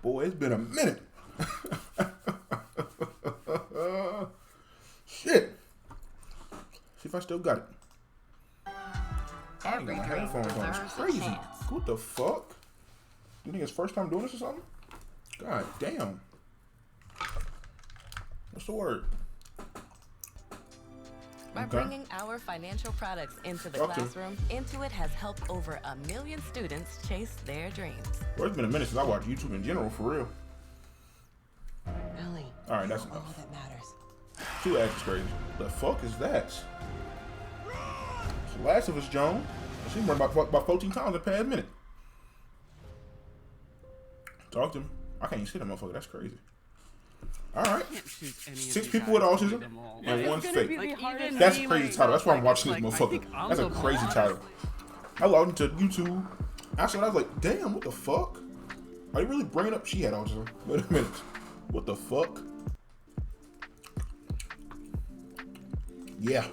Boy, it's been a minute. Shit. See if I still got it. I ain't got my headphones on. It's crazy. What the fuck? You think it's first time doing this or something? God damn. What's the word? By bringing our financial products into the classroom, Intuit has helped over 1 million students chase their dreams. Well, it's been a minute since I watched YouTube in general, for real. Ellie, all right, that's enough. all that matters. 2 acts is crazy. The fuck is that? It's the Last of Us, Joan. She run about 14 times in the past minute. Talk to him. I can't even see that motherfucker. That's crazy. All right. 6 people with autism and 1 fake. That's a crazy title. That's why I'm watching this motherfucker. That's a crazy title. I logged into YouTube. I saw that. I was like, damn, what the fuck? Are you really bringing up she had autism? Wait a minute. What the fuck? Yeah.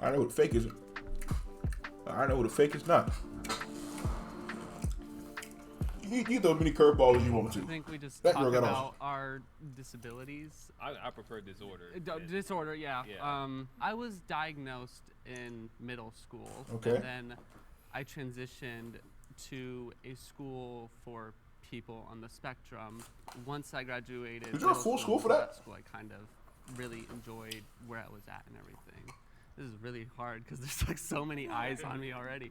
I know what fake is. I know what a fake is not. You throw as many curveballs as you want to. I think we just that talk girl got about off. our disabilities. I prefer disorder. Disorder, yeah. Yeah. I was diagnosed in middle school. Okay. And then I transitioned to a school for people on the spectrum. Once I graduated, Is there a full school for that? School, I kind of really enjoyed where I was at and everything. This is really hard because there's like so many eyes on me already.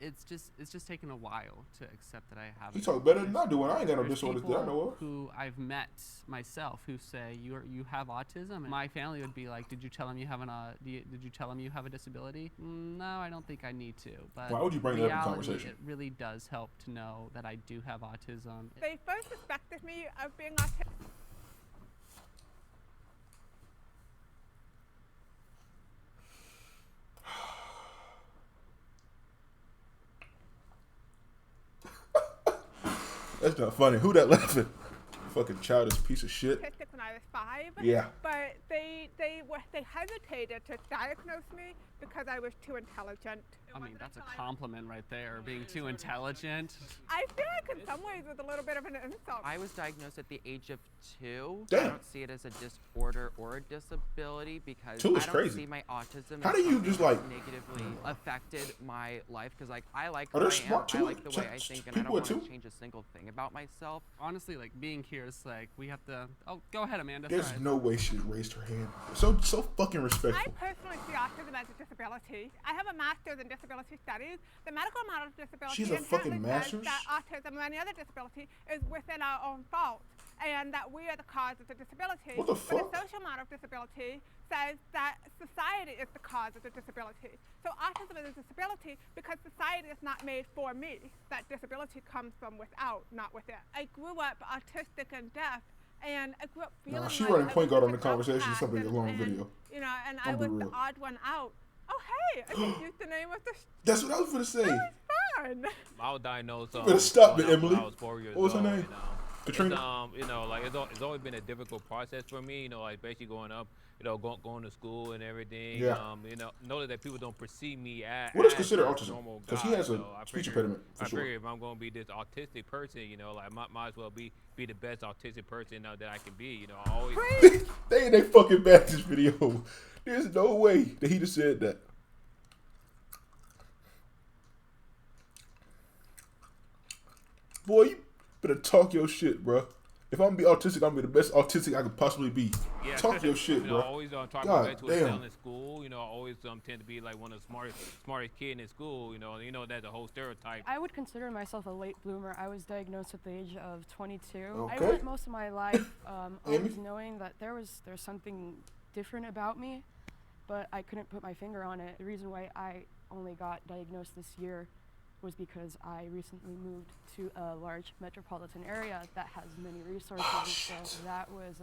It's just taken a while to accept that I have. You talk better than I do, and I ain't got no There's disorders that I people know of. who I've met myself who say you have autism. And my family would be like, did you tell him you have did you tell him you have a disability? No, I don't think I need to. But Why would you bring that up in reality, conversation? It really does help to know that I do have autism. They first suspected me of being autistic. That's not funny. Who that laughing? Fucking childish piece of shit. When I was 5. Yeah. But they hesitated to diagnose me because I was too intelligent. I mean, that's a compliment right there, being too intelligent. I feel like in some ways it was a little bit of an insult. I was diagnosed at the age of 2. Damn. I don't see it as a disorder or a disability because 2 is I don't crazy. see my autism How as do you something just, like- that negatively affected my life because like I like Are who there I am, smart I like the way I people think, and I don't at want to 2? change a single thing about myself. Honestly, like being here is like we have to. Oh, go ahead, Amanda. There's sorry. no way she raised her hand. So fucking I respectful. personally see autism as a disability. I have a master's in disability studies. The medical model of disability She's a fucking inherently master's? says that autism or any other disability is within our own fault and that we are the cause of the disability. What the But fuck? the social model of disability says that society is the cause of the disability. So autism is a disability because society is not made for me. That disability comes from without, not within. I grew up autistic and deaf. And I grew up feeling Nah, she like running I point was guard on such the an conversation, outcast something along the and, video. You know, and I'll I be was real. the odd one out. Oh, hey, I just used the name of the That's what I was gonna say. That was fun. I was diagnosed. better stop it, when Emily. I was 4 years What was her old, name? You know. Katrina? It's, you know, like it's always been a difficult process for me. You know, like basically growing up, you know, going to school and everything. Yeah. You know that people don't perceive me as What is considered a autism? normal Because he guy, has a so I speech figure- impediment, for I sure. figure if I'm gonna be this autistic person, you know, like might as well be the best autistic person that I can be. You know, I always. They ain't they fucking back this video. There's no way that he just said that. Boy, you better talk your shit, bro. If I'm gonna be autistic, I'm gonna be the best autistic I could possibly be. Yeah, Talk your shit, you bro. know, I always try God my way to excel damn. in school. You know, I always tend to be like one of the smartest kid in school. You know that's a whole stereotype. I would consider myself a late bloomer. I was diagnosed at the age of 22. Okay. I went most of my life Amy? always knowing that there's something different about me, but I couldn't put my finger on it. The reason why I only got diagnosed this year was because I recently moved to a large metropolitan area that has many resources. So that was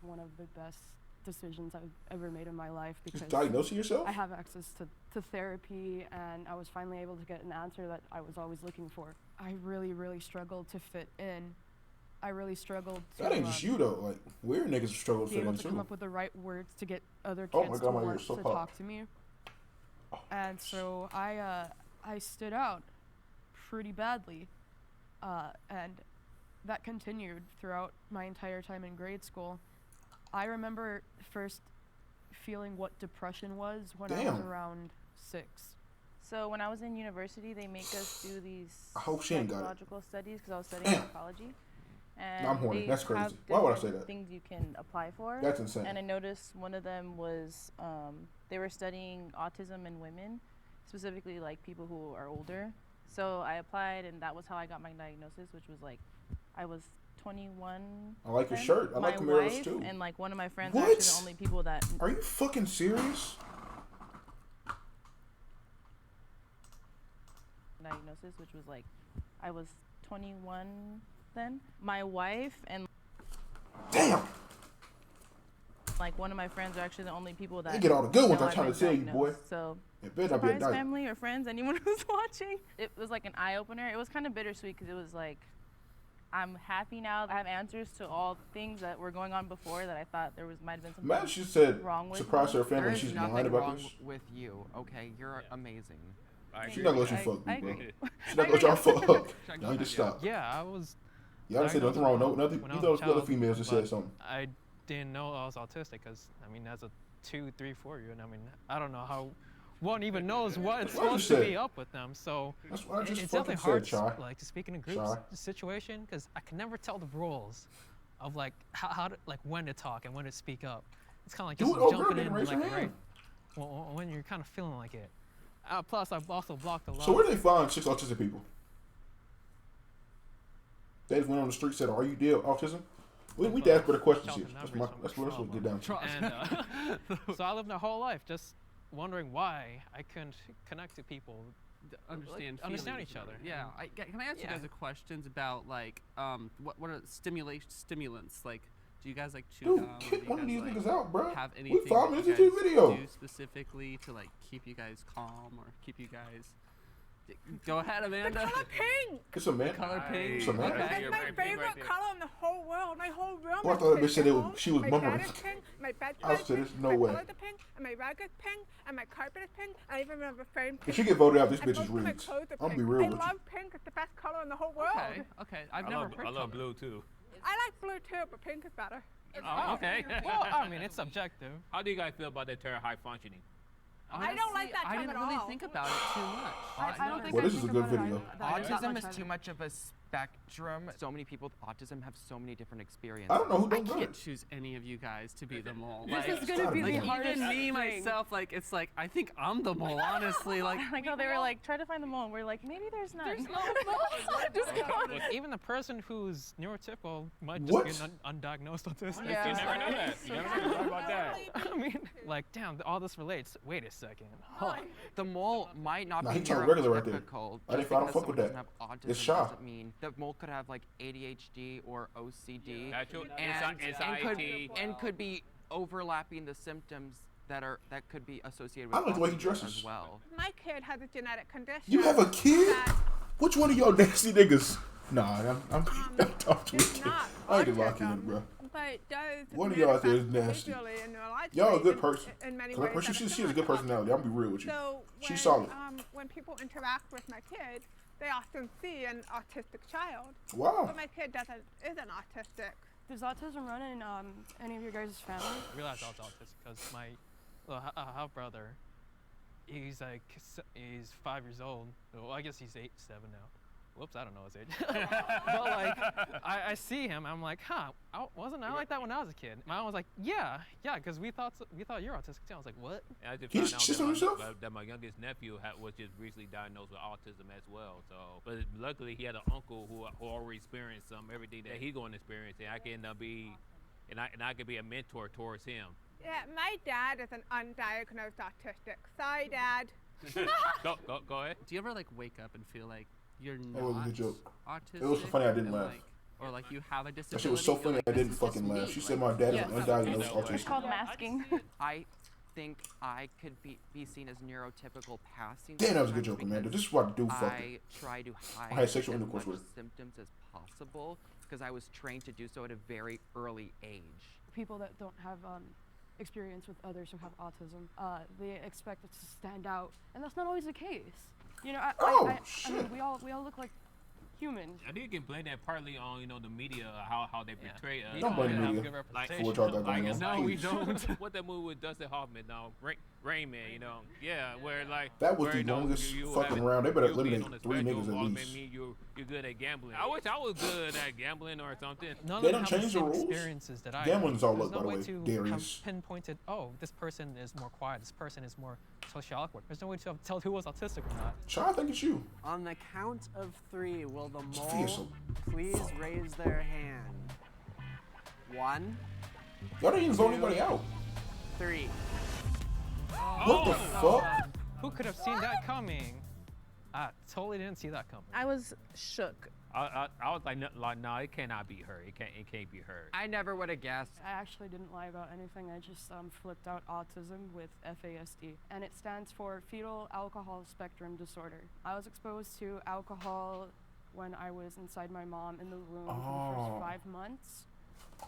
one of the best decisions I've ever made in my life because Just diagnosing yourself? I have access to therapy, and I was finally able to get an answer that I was always looking for. I really, really struggled to fit in. I really struggled to That ain't just you though. Like weird niggas struggle to be fit able in to too. come up with the right words to get other Oh kids my to God, my want ears so to hot. talk to me. And so I stood out pretty badly. and that continued throughout my entire time in grade school. I remember first feeling what depression was when I was around 6. So when I was in university, they make us do these psychological studies because I was studying psychology. And I'm horny. That's crazy. Why would I say that? Things you can apply for. That's insane. And I noticed one of them was they were studying autism in women, specifically like people who are older. So I applied, and that was how I got my diagnosis, which was like I was 21. I like your shirt. I like Camille's too. And like one of my friends are actually the only people that. Are you fucking serious? Diagnosis, which was like I was 21 then. My wife and like one of my friends are actually the only people that. You get all the good ones I'm trying to tell you, boy. So it better not be a diet. Family or friends, anyone who's watching, it was like an eye opener. It was kind of bittersweet because it was like I'm happy now. I have answers to all things that were going on before that I thought there might have been something Man, she said wrong with. Surprise her family. She's lying about this. With you, okay? You're amazing. She's not gonna let you fuck me, bro. She's not gonna let y'all fuck. Y'all need to stop. Yeah, I was. Y'all didn't say nothing wrong. No, nothing. Either of those other females that said something. I didn't know I was autistic because, I mean, as a 2, 3, 4-year-old, I mean, I don't know how one even knows what's supposed to be up with them. So that's what I just it's definitely hard like to speak in a group situation because I can never tell the rules of like how to, like when to talk and when to speak up. It's kind of like just jumping in like right when you're kind of feeling like it. Plus, I've also blocked a lot. So where do they find 6 autistic people? They just went on the street and said, "Are you deal autism?" We need to ask better questions here. That's what we'll get down to. And, so I lived my whole life just wondering why I couldn't connect to people, understand each other. Yeah. Can I ask you guys questions about like what are stimulants like? Do you guys like chew gum? Kick one of these niggas out, bro. Have anything we 5 minutes into the video. Do specifically to like keep you guys calm or keep you guys? Go ahead, Amanda. The color pink. It's a man. Color pink. It's a man. That's my favorite color in the whole world. My whole room. Well, I thought that bitch said she was my mumbling. bed is pink. My bed's I said, "There's no way." My pillows are pink, and my rug is pink, and my carpet is pink. I even have a frame pink. If she get voted out, this bitch is rigged. rigged. I'm gonna be real with you. I love pink. It's the best color in the whole world. Okay. I love blue too. I like blue too, but pink is better. Oh, okay. Well, I mean, it's subjective. How do you guys feel about the term high functioning? Honestly, I don't like that term I didn't really think about it too much. I don't think well, this is a good video. Autism is too much of a spectrum. So many people with autism have so many different experiences. I don't know who I don't can't choose any of you guys to be the mole. This like, is gonna be the hardest even me thing. myself, like it's like I think I'm the mole, honestly. Like how they were like try to find the mole, and we're like maybe there's none. There's no Even the person who's neurotypical might just be an undiagnosed autistic. You never know that. You never know about that. I mean, like, damn, all this relates. Wait a second. The mole might not be he's trying regular right there. neurotypical. I don't fuck with that. It's shy. Doesn't mean the mole could have like ADHD or OCD and could be overlapping the symptoms that could be associated with I like the way he autism dresses as well. My kid has a genetic condition. You have a kid? Which one of y'all nasty niggas? Nah, I'm talking to you. I ain't gonna lock you in, bro. But does one of y'all out there is nasty. Y'all a good person. In many ways, she has a good personality. I'm gonna be real with you. So she's solid. When people interact with my kid, they often see an autistic child. Wow. But my kid isn't autistic. Does autism run in any of your guys' family? I realized I was autistic because my half brother, he's 5 years old. Well, I guess he's 7 now. Whoops, I don't know his age. But like, I see him, I'm like, wasn't I like that when I was a kid? My mom was like, yeah, because we thought you're autistic too. I was like, what? And I just found out that my youngest nephew was just recently diagnosed with autism as well. So, but luckily he had an uncle who already experienced everything that he's going to experience, and I can I could be a mentor towards him. Yeah, my dad is an undiagnosed autistic. Sorry, Dad. Go ahead. Do you ever like wake up and feel like you're not That was a good joke. autistic? It was so funny I didn't laugh. Or like you have a disability. That shit was so funny I didn't fucking laugh. She said my dad is an undiagnosed autistic. It's called masking. I think I could be seen as neurotypical passing. Damn, that was a good joke, Amanda. This is what I do. I try to hide had sexual as intercourse much with. symptoms as possible because I was trained to do so at a very early age. People that don't have experience with others who have autism, they expect it to stand out, and that's not always the case. You know, I mean, we all look like human. I think you can blame that partly on the media, how they portray us. Don't blame the media. For what y'all got going on. No, we don't. What that movie with Dustin Hoffman, Rain Man, yeah, where like that was the longest fucking around. They better eliminate 3 niggas at least. You're good at gambling. I wish I was good at gambling or something. They don't change the rules. Experiences that Gambling's all luck, no by the way. Darius. Pinpointed. Oh, this person is more quiet. This person is more socially awkward. There's no way to tell who was autistic or not. Sean, I think it's you. On the count of 3, will the mole please raise their hand? 1. Y'all didn't even vote anybody out. 3. What the fuck? Who could have seen that coming? I totally didn't see that coming. I was shook. I was like, no, it cannot be her. It can't be her. I never would have guessed. I actually didn't lie about anything. I just flipped out autism with FASD, and it stands for Fetal Alcohol Spectrum Disorder. I was exposed to alcohol when I was inside my mom in the womb for the first 5 months.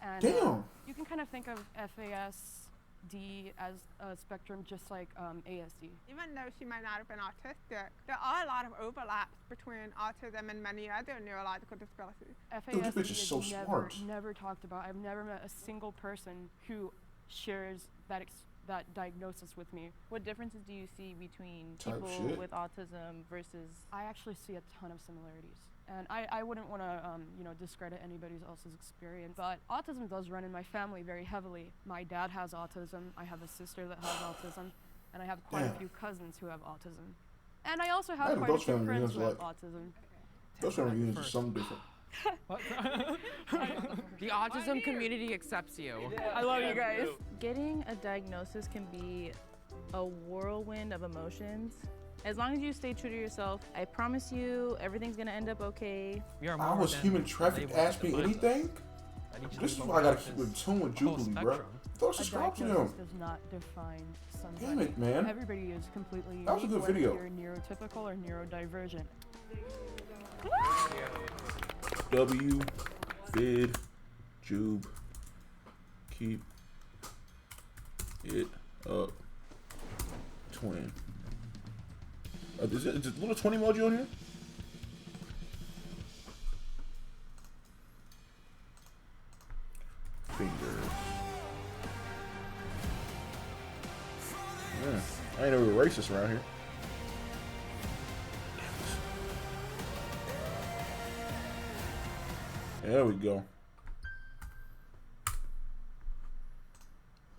And damn. You can kind of think of FASD as a spectrum just like ASD. Even though she might not have been autistic, there are a lot of overlaps between autism and many other neurological disabilities. FASD bitch is so smart. Never talked about. I've never met a single person who shares that diagnosis with me. What differences do you see between people with autism versus? I actually see a ton of similarities. And I wouldn't want to, discredit anybody else's experience, but autism does run in my family very heavily. My dad has autism, I have a sister that has autism, and I have quite a few cousins who have autism. And I also have quite a few friends who have autism. Those family reunions are something different. The autism community accepts you. I love you guys. Getting a diagnosis can be a whirlwind of emotions. As long as you stay true to yourself, I promise you everything's gonna end up okay. I was human trafficked, ask me anything? This is why I gotta keep in tune with Jubilee, bro. Throw subscribe to him. Does not define somebody. Damn it, man. Everybody is completely unique. That was a good video. Whether you're neurotypical or neurodivergent. W, Vid, Jube, keep it up, twin. Is it a little 20 emoji on here? Fingers. Yeah, I ain't know we were racist around here. There we go.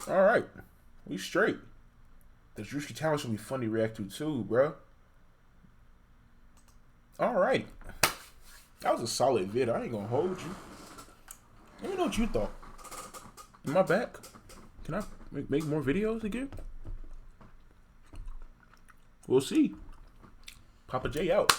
All right, we straight. The Drewski Talents should be fun to react to too, bro. All right, that was a solid vid. I ain't gonna hold you. Let me know what you thought. Am I back? Can I make more videos again? We'll see. Papa J out.